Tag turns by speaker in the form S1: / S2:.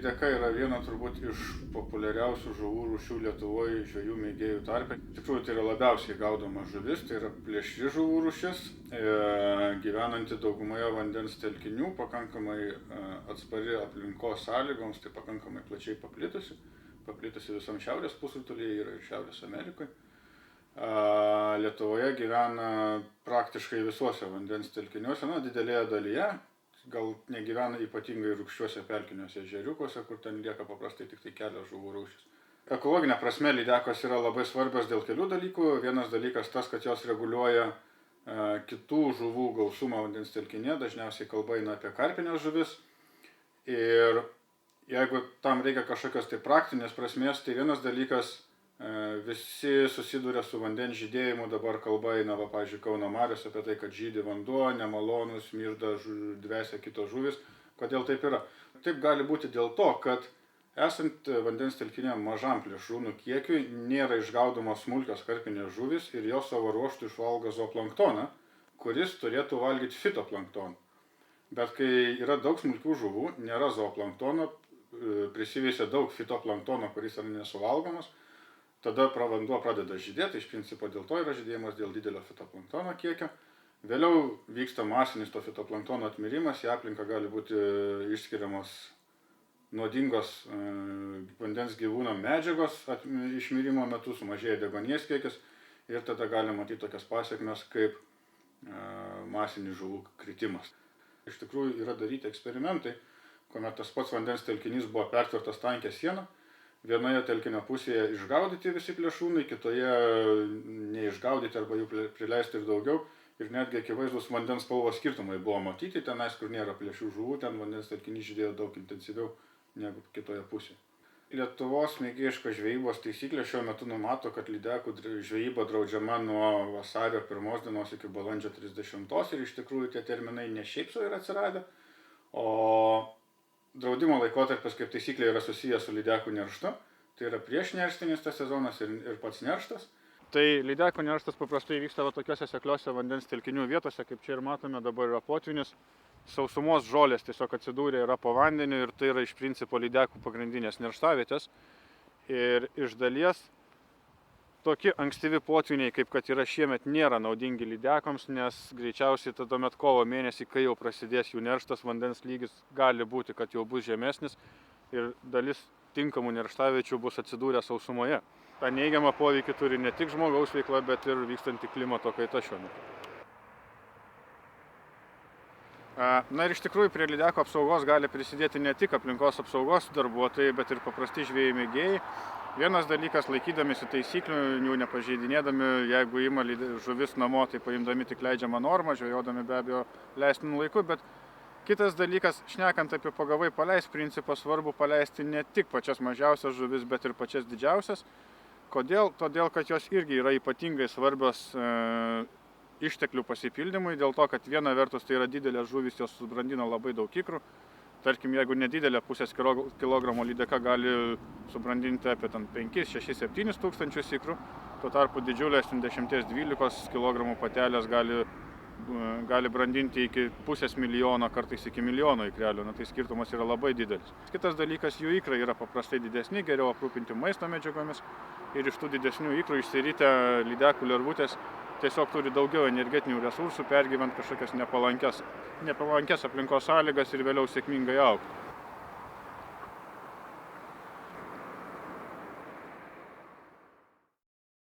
S1: lydeka yra viena turbūt iš populiariausių žuvų rūšių Lietuvoje žvejų mėgėjų tarpe. Iš tikrųjų, tai yra labiausiai gaudoma žuvis, tai yra plėšri žuvų rūšis, gyvenanti daugumoje vandens telkinių, pakankamai atspari aplinkos sąlygoms, tai pakankamai plačiai paplitusi visam šiaurės pusrutulyje ir Šiaurės Amerikoje. Lietuvoje gyvena praktiškai visuose vandens telkiniuose, didelėje dalyje. Gal negyvena ypatingai rūgščiuose pelkiniuose ežeriukuose, kur ten lieka paprastai tik tai kelios žuvų rūšys. Ekologinė prasme lydekos yra labai svarbios dėl kelių dalykų. Vienas dalykas tas, kad jos reguliuoja kitų žuvų gausumą vandens telkinyje, dažniausiai kalba eina apie karpines žuvis. Ir jeigu tam reikia kažkokios tai praktinės prasmės, tai vienas dalykas, visi susiduria su vandens žydėjimu, dabar kalba eina, pavyzdžiui, Kauno mariose apie tai, kad žydi vanduo, nemalonus, smirda, dvesia kitos žuvis. Kodėl taip yra? Taip gali būti dėl to, kad esant vandens telkinyje mažam plėšrūnų kiekiui nėra išgaudomos smulkios karpinės žuvis ir jos savo ruožtu išvalgo zooplanktoną, kuris turėtų valgyti fitoplanktoną. Bet kai yra daug smulkių žuvų, nėra zooplanktono, prisiveisia daug fitoplanktono, kuris yra nesuvalgomas, tada vanduo pradeda žydėti, iš principo dėl to yra žydėjimas dėl didelio fitoplanktono kiekio. Vėliau vyksta masinis to fitoplanktono atmirimas, į aplinką gali būti išskiriamos nuodingos vandens gyvūnam medžiagos išmirimo metu, sumažėja deguonies kiekis ir tada gali matyti tokias pasekmes kaip masinis žuvų kritimas. Iš tikrųjų yra daryti eksperimentai, kuomet tas pats vandens telkinys buvo pertvertas tankia siena. Vienoje telkinio pusėje išgaudyti visi plėšrūnai, kitoje neišgaudyti arba jų prileisti ir daugiau. Ir netgi akivaizdus vandens spalvos skirtumai buvo matyti, tenais, kur nėra plėšrių žuvų, ten vandens telkinys žydėjo daug intensyviau negu kitoje pusėje. Lietuvos mėgėjiškos žvejybos taisyklės šiuo metu numato, kad lydekų žvejyba draudžiama nuo vasario 1 dienos iki balandžio 30 ir iš tikrųjų tie terminai ne šiaip sau yra atsiradę, o draudimo laikotarpis kaip taisyklė yra susijęs su lydekų nerštu, tai yra prieš nerštinis tas sezonas ir pats nerštas. Tai lydekų nerštas paprastai vyksta tokiuose sekliuose vandens telkinių vietose, kaip čia ir matome, dabar yra potvynis. Sausumos žolės tiesiog atsidūrė yra po vandeniu ir tai yra iš principo lydekų pagrindinės nerštavietės. Ir iš dalies tokie ankstyvi potvyniai, kaip kad yra šiemet, nėra naudingi lydekoms, nes greičiausiai tuomet kovo mėnesį, kai jau prasidės jų nerštas, vandens lygis gali būti, kad jau bus žemesnis ir dalis tinkamų nerštaviečių bus atsidūrę sausumoje. Ta neigiamą poveikį turi ne tik žmogaus veikla, bet ir vykstanti klimato kaita šiuo metu. Na ir iš tikrųjų prie lydekų apsaugos gali prisidėti ne tik aplinkos apsaugos darbuotojai, bet ir paprasti žvejai mėgėjai. Vienas dalykas, laikydamėsi taisyklių, jų nepažeidinėdami, jeigu ima žuvis namo, tai paimdami tik leidžiamą normą, žvejodami be abejo leistinų laiku, bet kitas dalykas, šnekant apie pagavai paleist principą, svarbu paleisti ne tik pačias mažiausias žuvis, bet ir pačias didžiausias. Kodėl? Todėl, kad jos irgi yra ypatingai svarbios išteklių pasipildymui, dėl to, kad viena vertus tai yra didelės žuvis, jos subrandina labai daug ikrų. Tarkim, jeigu nedidelė pusės kilogramo lydeka gali subrandinti apie 5, 6, 7 tūkstančius ikrų, tuo tarpu didžiulės 10-12 kg patelės gali brandinti iki pusės milijono, kartais iki milijono ikrelių, tai skirtumas yra labai didelis. Kitas dalykas, jų ikrai yra paprastai didesni, geriau aprūpinti maisto medžiagomis ir iš tų didesnių ikrų išsiritę lydekų lervutės tiesiog turi daugiau energetinių resursų pergyvent kažkokias nepalankes aplinkos sąlygas ir vėliau sėkmingai augti.